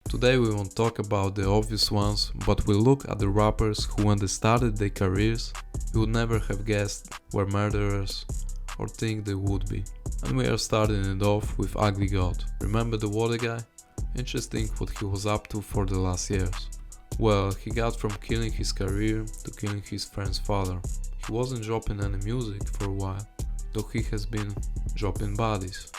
Today we won't talk about the obvious ones, but we'll look at the rappers who when they started their careers, you would never have guessed were murderers or think they would be. And we are starting it off with Ugly God. Remember the water guy? Interesting what he was up to for the last years. Well, he got from killing his career to killing his friend's father. He wasn't dropping any music for a while, though he has been dropping bodies.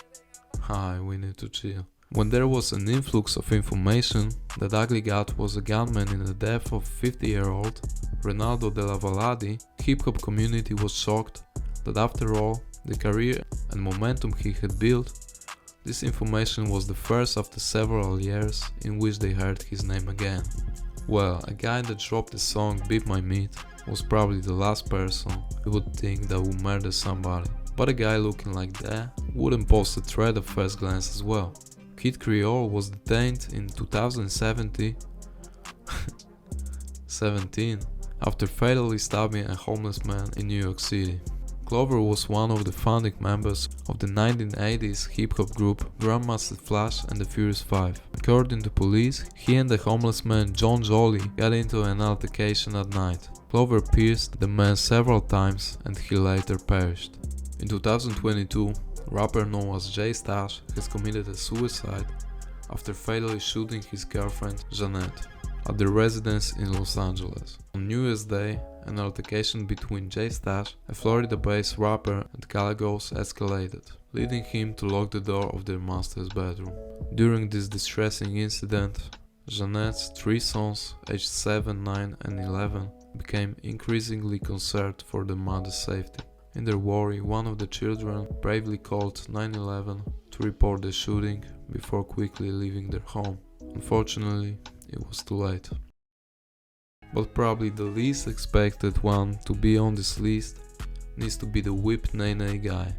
Hi, we need to chill. When there was an influx of information that Ugly God was a gunman in the death of 50-year-old Ronaldo de la Valade, hip-hop community was shocked that after all, the career and momentum he had built, this information was the first after several years in which they heard his name again. Well, a guy that dropped the song Beat My Meat was probably the last person you would think that would murder somebody. But a guy looking like that wouldn't pose a threat at first glance as well. Kid Creole was detained in 2017 after fatally stabbing a homeless man in New York City. Clover was one of the founding members of the 1980s hip-hop group Grandmaster Flash and the Furious Five. According to police, he and the homeless man John Jolly got into an altercation at night. Clover pierced the man several times and he later perished. In 2022, rapper known as J Stash has committed a suicide after fatally shooting his girlfriend Jeanette at their residence in Los Angeles. On New Year's Day, an altercation between J Stash, a Florida-based rapper, and Calagos escalated, leading him to lock the door of their master's bedroom. During this distressing incident, Jeanette's three sons, aged 7, 9 and 11, became increasingly concerned for their mother's safety. In their worry, one of the children bravely called 911 to report the shooting before quickly leaving their home. Unfortunately, it was too late. But probably the least expected one to be on this list needs to be the Whip Nene guy.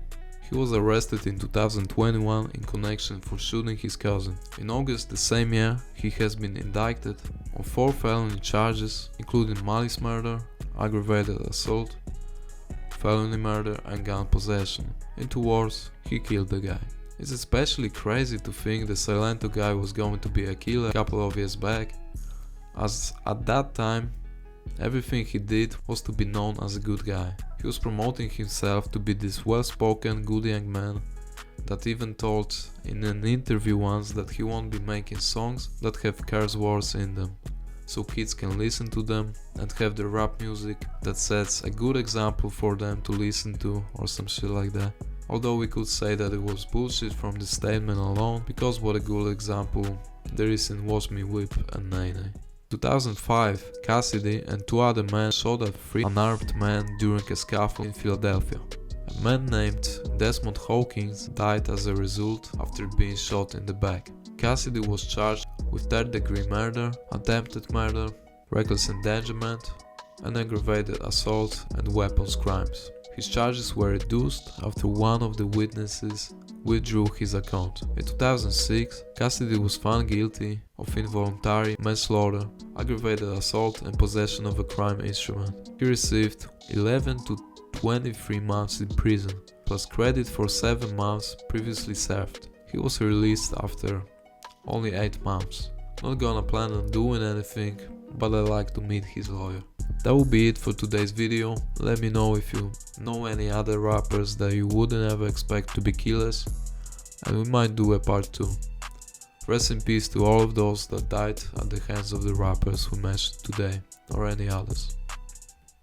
He was arrested in 2021 in connection for shooting his cousin. In August the same year, he has been indicted on 4 felony charges, including malice murder, aggravated assault, felony murder and gun possession. In 2 words, he killed the guy. It's especially crazy to think the Silento guy was going to be a killer a couple of years back, as at that time everything he did was to be known as a good guy. He was promoting himself to be this well-spoken good young man that even told in an interview once that he won't be making songs that have curse words in them, so kids can listen to them and have the rap music that sets a good example for them to listen to or some shit like that. Although we could say that it was bullshit from the statement alone, because what a good example there is in Watch Me Whip and Nene. 2005, Cassidy and 2 other men shot at 3 unarmed men during a scuffle in Philadelphia. A man named Desmond Hawkins died as a result after being shot in the back. Cassidy was charged with 3rd-degree murder, attempted murder, reckless endangerment, and aggravated assault and weapons crimes. His charges were reduced after one of the witnesses withdrew his account. In 2006, Cassidy was found guilty of involuntary manslaughter, aggravated assault and possession of a crime instrument. He received 11 to 23 months in prison, plus credit for 7 months previously served. He was released after only 8 months. Not gonna plan on doing anything, but I'd like to meet his lawyer. That will be it for today's video. Let me know if you know any other rappers that you wouldn't ever expect to be killers, and we might do a part 2. Rest in peace to all of those that died at the hands of the rappers we mentioned today, or any others.